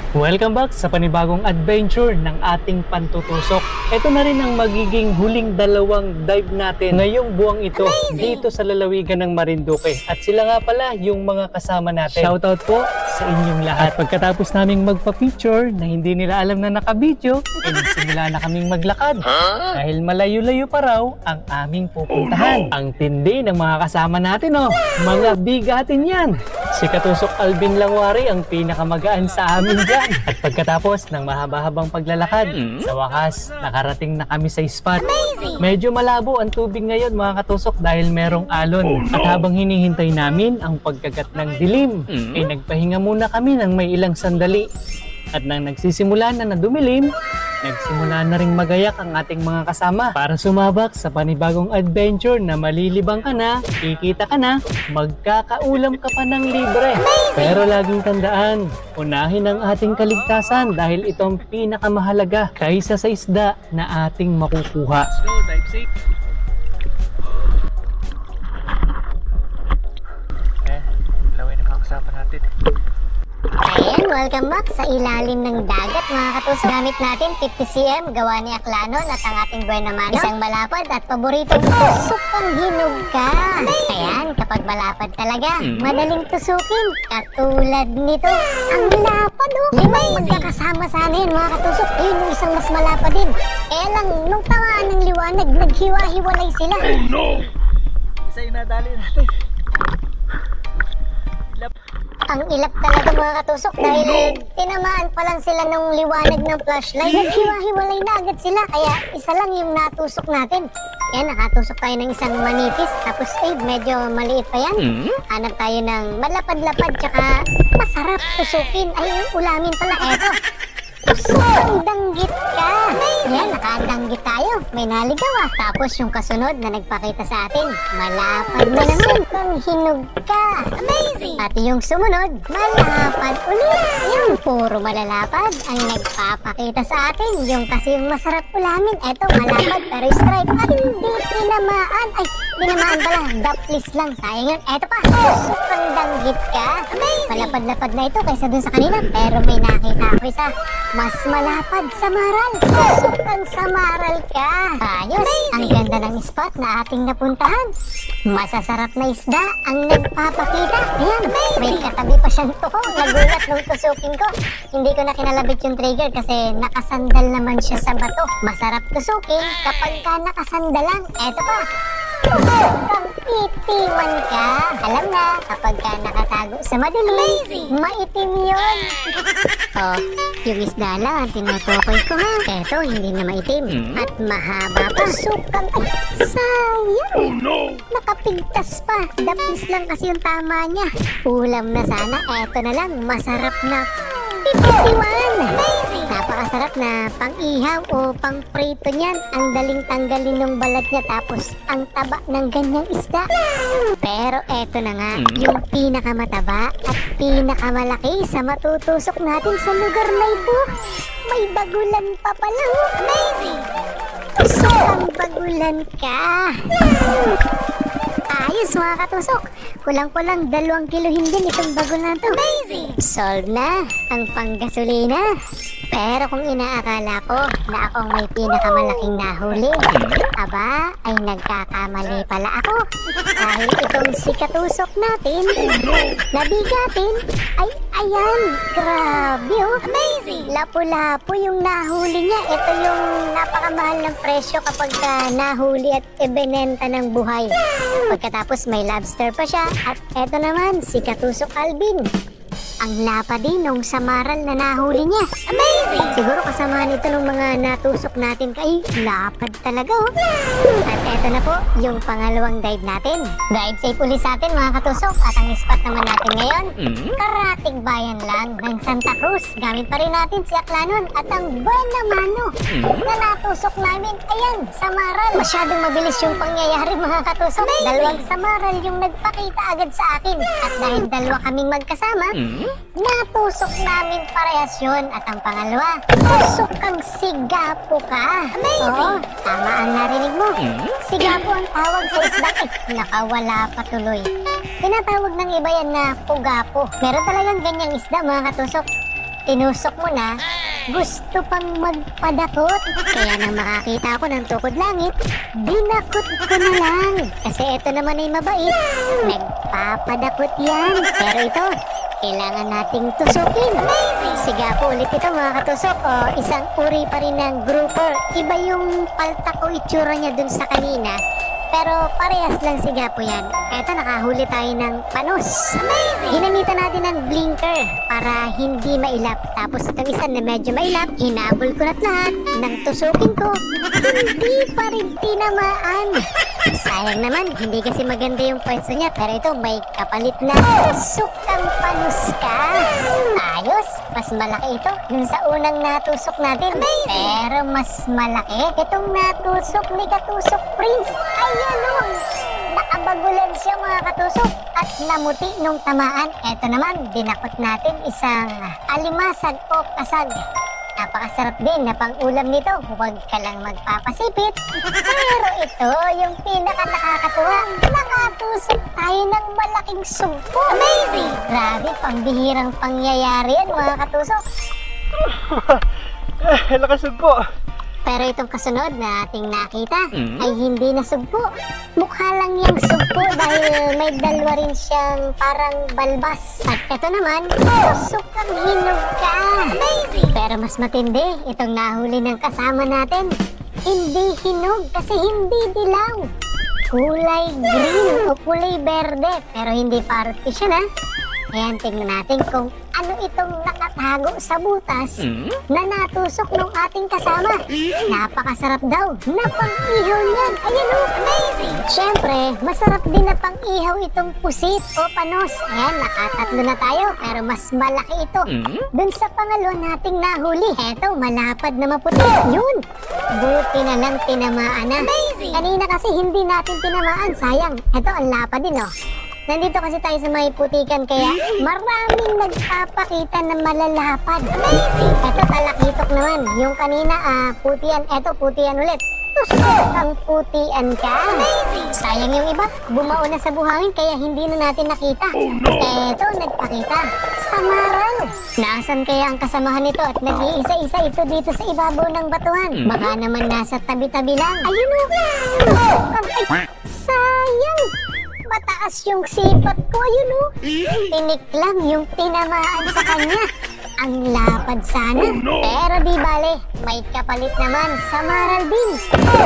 Welcome back sa panibagong adventure ng ating pantutusok. Ito na rin ang magiging huling dalawang dive natin ngayong buwang ito dito sa lalawigan ng Marinduque. At sila nga pala yung mga kasama natin. Shoutout po sa inyong lahat. At pagkatapos naming magpa-picture na hindi nila alam na naka-video, nagsimula na kaming maglakad. Dahil malayo-layo pa raw ang aming pupuntahan. Ang tindi ng mga kasama natin, oh. Mga bigatin yan. Si Katusok Alvin Langwari ang pinakamagaan sa amin dyan. At pagkatapos ng mahaba-habang paglalakad, sa wakas, nakarating na kami sa spot. Medyo malabo ang tubig ngayon mga katusok dahil merong alon. At habang hinihintay namin ang pagkagat ng dilim, ay nagpahinga muna kami ng may ilang sandali. At nang nagsisimula na dumilim, nagsimula na ring magayak ang ating mga kasama para sumabak sa panibagong adventure na malilibang ka na, kikita ka na, magkakaulam ka pa ng libre. Pero laging tandaan, unahin ang ating kaligtasan dahil itong pinakamahalaga kaysa sa isda na ating makukuha. Let's go, dive safe. Laway na mga kasama natin. Ayan, welcome back sa ilalim ng dagat mga katusok. Gamit natin 50 cm gawa ni Aklanon at ang ating buena mano. Isang malapad at paboritong tusok ang hinog ka. Ayan, kapag malapad talaga, madaling tusukin. Katulad nito, ang lapad oh. Limang magkakasama sana yun mga katusok. Ayun yung isang mas malapad din. Kaya lang, nung tamaan ng liwanag, naghiwa-hiwalay sila. Oh no! Isa yung nadali natin. Ang ilap talaga mga katusok dahil tinamaan pa lang sila ng liwanag ng flashlight. Naghiwa-hiwalay na agad sila kaya isa lang yung natusok natin. Yan, nakatusok tayo ng isang manipis tapos medyo maliit pa yan. Hanap tayo ng malapad-lapad tsaka masarap tusukin. Ay, ulamin pala. Eto, tusok danggit ka. Yan, nakadanggit tayo. May naligaw ah. Tapos yung kasunod na nagpakita sa atin, malapad na naman kung hinog ka. Amazing! At yung sumunod, malapad ulit. Yung puro malalapad ang nagpapakita sa atin. Yung kasi yung masarap ulamin. Eto, malapad pero strike. At hindi tinamaan. Ay, tinamaan pala. Daplis lang. Sayang yun. Eto pa, tusok ang danggit ka. Amazing! Malapad-lapad na ito kaysa dun sa kanina. Pero may nakita ako isa. Mas malapad sa maral. Tusok ang samaral ka. Ayos, ang ganda ng spot na ating napuntahan. Masasarap na isda ang nagpapakita. Ayan, may katabi pa siyang tuko. Nagulat nung tusukin ko. Hindi ko na kinalabit yung trigger kasi nakasandal naman siya sa bato. Masarap tusukin kapag ka nakasandal lang. Eto pa, tusok kang itiwan ka. Alam na, kapag ka nakatago sa madilim, maitim yun. Oh, yung isda lang ang tinutukoy ko ha. Eto, hindi na maitim. At mahaba pa. Tusok kang, ay, sayang. Oh no! Nakapigtas pa. Dapis lang kasi yung tama niya. Ulam na sana. Eto na lang, masarap na pipitiwan. Napakasarap na pang-ihaw o pang-prito niyan. Ang daling tanggalin ng balat niya tapos ang taba ng ganyang isda. Pero eto na nga, yung pinakamataba at pinakamalaki sa matutusok natin sa lugar na ito. May bagulan pa pala. Amazing! Tusok ang bagulan ka. Ayos mga katusok. Kulang-kulang 2 kilohin din itong bagulan to. Amazing! Solve na ang panggasolina. Pero kung inaakala ko na akong may pinakamalaking nahuli, aba ay nagkakamali pala ako. Dahil itong si Katusok natin, nabigatin, ay ayan, grabe oh. Amazing! Lapu-lapu yung nahuli niya. Ito yung napakamahal ng presyo kapag nahuli at ibinenta ng buhay. Pagkatapos may lobster pa siya. At eto naman si Katusok Alvin. Ang lapad din nung samaral na nahuli niya. Amazing! Siguro kasamahan ito ng mga natusok natin kay lapad talaga oh. At eto na po yung pangalawang dive natin. Dive safe ulit sa atin mga katusok. At ang spot naman natin ngayon, Karatig Bayan lang ng Santa Cruz. Gamit pa rin natin si Aklanon at ang buena mano na natusok namin. Ayan, samaral. Masyadong mabilis yung pangyayari mga katusok. Dalawang samaral yung nagpakita agad sa akin. At dahil dalawa kaming magkasama, natusok namin parehas yun. At ang pangalawa, tusok kang sigapo ka. Oo, tama ang narinig mo. Sigapo ang tawag sa isda. Nakawala pa tuloy. Tinatawag ng iba yan na pugapo. Meron talagang ganyang isda mga katusok. tinusok mo na, gusto pang magpadakot. Kaya nang makakita ako ng tukod langit, dinakot ko na lang. Kasi ito naman ay mabait, nagpapadakot yan. Pero ito, kailangan nating tusukin. Siga po ulit ito mga katusok. O, isang uri pa rin ng grouper. Iba yung palta ko itsura niya dun sa kanina. Pero parehas lang siga po yan. Eto, nakahuli tayo ng panos. Ginamitan natin ng blinker para hindi mailap. Tapos itong isa na medyo mailap, hinabol ko na't lahat ng tusukin ko. Hindi pa rin tinamaan. Sayang naman, hindi kasi maganda yung pwesto niya. Pero ito, may kapalit na tusok ang panos ka. Ayos, mas malaki ito dun sa unang natusok natin. Pero mas malaki itong natusok ni Katusok Prince. Ayan o, nakabagulan siya mga katusok at namuti nung tamaan. Eto naman, dinakot natin isang alimasag o kasag. Napakasarap din na pang-ulam nito, huwag ka lang magpapasipit. Pero ito, yung pinaka nakakatuwa, nakatusok tayo ng malaking sugpo. Amazing! Grabe, pambihirang pangyayari yan mga katusok. Nakasugpo. Pero itong kasunod na ating nakita ay hindi na sugpo. Mukha lang yung sugpo dahil may dalawa rin siyang parang balbas. At ito naman, tusok ang hinog ka. Amazing! Pero mas matindi, itong nahuli ng kasama natin. Hindi hinog kasi hindi dilaw. Kulay green o kulay berde. Pero hindi pa artificial ha. Ayan, tingnan natin kung ano itong nakatago sa butas na natusok ng ating kasama. Napakasarap daw na pang-ihaw niyan. Ayan o, amazing! Siyempre, masarap din na pang-ihaw itong pusit o panos. Ayan, nakatatlo na tayo pero mas malaki ito dun sa pangalo nating nahuli. Eto, malapad na maputi. Yun! Buti na lang tinamaan na. Amazing! Kanina kasi hindi natin tinamaan. Sayang. Eto, ang lapad din o. Nandito kasi tayo sa may putikan kaya maraming nagpapakita na malalapad. Ito talakitok naman. Yung kanina putian. Ito putian ulit. Tusok ang putian ka. Sayang yung iba. Bumao na sa buhangin kaya hindi na natin nakita. Ito nagpakita. Samaral. Nasaan kaya ang kasamahan nito at nag-iisa-isa ito dito sa ibabaw ng batuhan? Baka naman nasa tabi-tabi lang. Ayun o. Ay, sayang. Mataas yung sipat ko, ayun o. Tinik lang yung tinamaan sa kanya. Ang lapad sana. Pero di bale, may kapalit naman. Samaral din.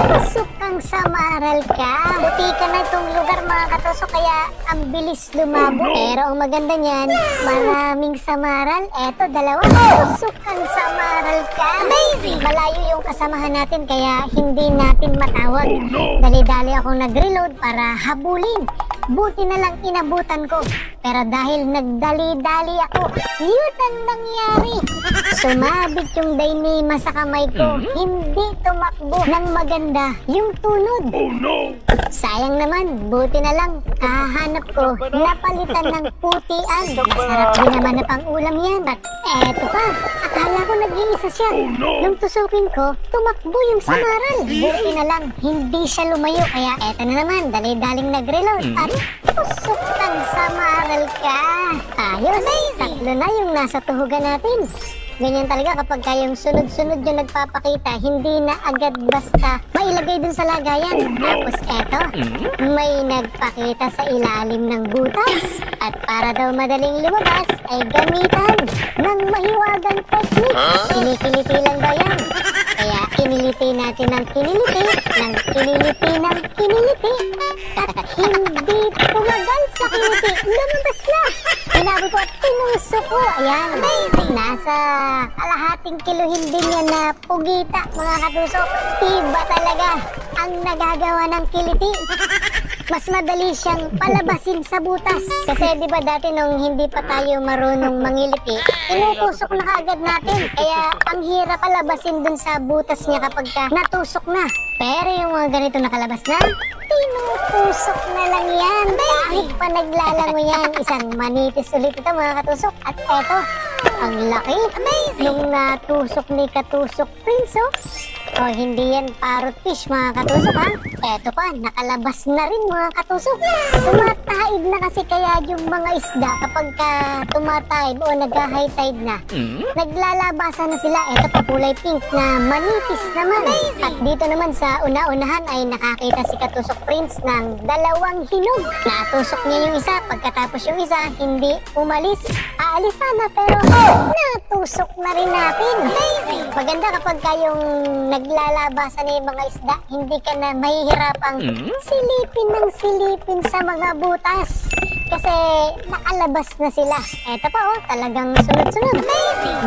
Tusok kang samaral ka. Puti ka na itong lugar mga katusok kaya ang bilis lumabo. Pero ang maganda niyan, maraming samaral. Eto, dalawa. Tusok kang samaral ka. Amazing! Malayo yung kasamahan natin kaya hindi natin matawag. Dali-dali akong nag-reload para habulin. Buti na lang inabutan ko. Pero dahil nagdali-dali ako, yun ang nangyari. Sumabit yung Dainima sa kamay ko. Hindi tumakbo ng maganda yung tunod. Sayang naman, buti na lang kahanap ko, napalitan ng putian. Masarap din naman na pang ulam yan. At eto pa, akala ko nag-iisa siya. Nung tusukin ko, tumakbo yung samaral. Buti na lang, hindi siya lumayo. Kaya eto na naman, dali-daling nag-reload. At tusok ng samaral ka. Ayos, tatlo na yung nasa tuhugan natin. Ganyan talaga kapag kayong sunod-sunod yung nagpapakita, hindi na agad basta mailagay dun sa lagayan. Tapos eto, may nagpakita sa ilalim ng butas. At para daw madaling lumabas, ay gamitan ng mahiwagang technique. Kinikiliti lang daw yan. Kaya kiniliti natin ng kiniliti, ng kiniliti ng kiniliti. At hindi tumagal sa kiliti, lumabas na. Sinabi ko at tinuso ko. Ayan, nasa kalahating kiluhin din yan na pugita mga katusok. Iba talaga ang nagagawa ng kiliti. Mas madali siyang palabasin sa butas. Kasi di ba dati nung hindi pa tayo marunong mangiliti, tinutusok na kaagad natin. Kaya ang hirap palabasin dun sa butas niya kapag natusok na. Pero yung mga ganito nakalabas na, tinutusok na lang yan. Kahit pa naglalango yan, isang manitis ulit ito mga katusok. At eto, ang laki nung natusok ni Katusok Prince. O hindi yan parrot fish mga katusok ha. Eto pa, nakalabas na rin mga katusok. Tumataib na kasi kaya yung mga isda kapag tumataib o nag-high tide na. Naglalabasan na sila. Eto pa, kulay pink na manipis naman. At dito naman sa una-unahan ay nakakita si Katusok Prince ng dalawang hinog. Natusok niya yung isa, pagkatapos yung isa hindi umalis. Aalis sana pero natusok na rin natin. Maganda kapag kayong naglalabasan na yung mga isda, hindi ka na mahihirapang silipin ng silipin sa mga butas. Kasi nakalabas na sila. Eto pa oh, talagang sunod-sunod.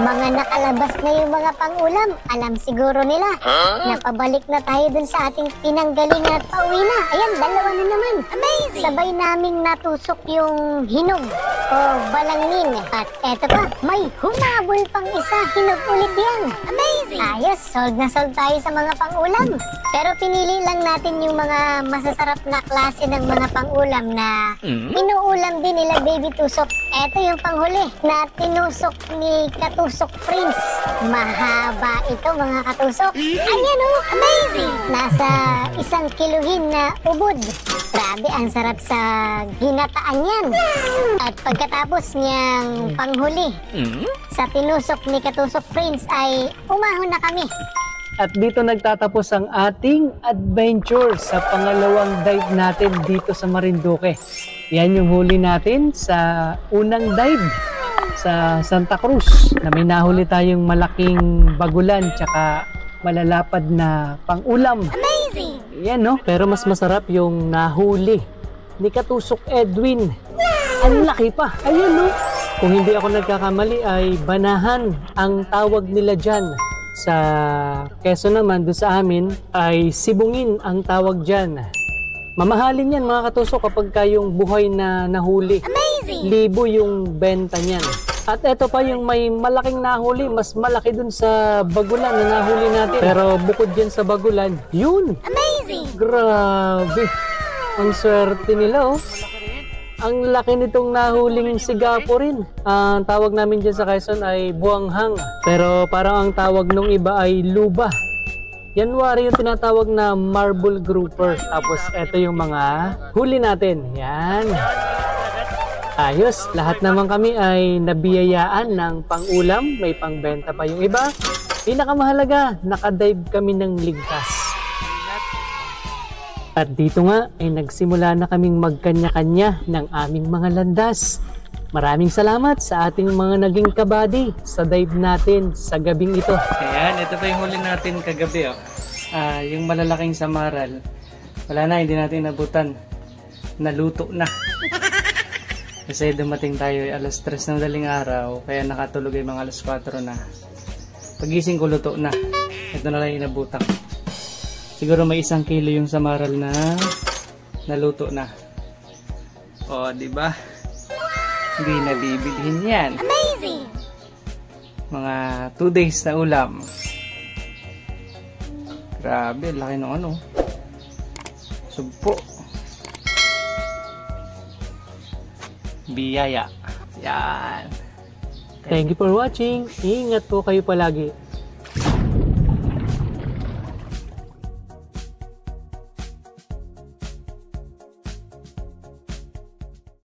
Mga nakalabas na yung mga pang-ulam. Alam siguro nila na pabalik na tayo dun sa ating pinanggalingan at pauwi na. Ayan, dalawa na naman. Sabay naming natusok yung hinog o balangin. At eto pa, may humabol pang isa. Hinog ulit yan. Ayos, sold na sold tayo sa mga pang-ulam. Pero pinili lang natin yung mga masasarap na klase ng mga pang-ulam na inuulam din nila Baby Tusok. Eto yung panghuli na tinusok ni Katusok Prince. Mahaba ito mga katusok. Ayan oh, amazing! Nasa 1 kiluhin na ubod. Grabe, ang sarap sa ginataan yan. At pagkatapos niyang panghuli sa tinusok ni Katusok Prince ay umahon na kami. At dito nagtatapos ang ating adventure sa pangalawang dive natin dito sa Marinduque. Yan yung huli natin sa unang dive sa Santa Cruz na may nahuli tayong malaking bagulan tsaka malalapad na pang-ulam. Amazing! Yan no, pero mas masarap yung nahuli ni Katusok Edwin. Ang laki pa. Ayun no. Kung hindi ako nagkakamali ay banahan ang tawag nila dyan. Sa Quezon naman, doon sa amin, ay sibungin ang tawag dyan. Mamahalin yan mga katusok kapag kayong buhay na nahuli. Amazing! Libo yung benta niyan. At eto pa yung may malaking nahuli, mas malaki dun sa bagulan na nahuli natin. Pero bukod dyan sa bagulan, yun! Amazing! Grabe! Ang swerte nila oh. Ang laki nitong nahuling sigapo rin. Ang tawag namin dyan sa Quezon ay buwanghang. Pero parang ang tawag nung iba ay luba. January yung tinatawag na marble grouper. Tapos eto yung mga huli natin. Yan. Ayos. Lahat naman kami ay nabiyayaan ng pang-ulam. May pangbenta pa yung iba. Pinakamahalaga, nakadive kami ng ligtas. At dito nga ay nagsimula na kaming magkanya-kanya ng aming mga landas. Maraming salamat sa ating mga naging kabady sa dive natin sa gabing ito. Ayan, ito pa yung huli natin kagabi oh. Yung malalaking samaral. Wala na, hindi natin nabutan. Naluto na. Kasi dumating tayo ay alas 3 ng daling araw, kaya nakatulog ay mga alas 4 na. Pagising ko luto na. Ito na lang inabutan. Siguro may 1 kilo yung samaral na naluto na. O, di ba? Hindi na bibilhin yan. Amazing! Mga 2 days na ulam. Grabe, laki ng ano. Sugpo. Biyaya. Yan. Thank you for watching. Ingat po kayo palagi.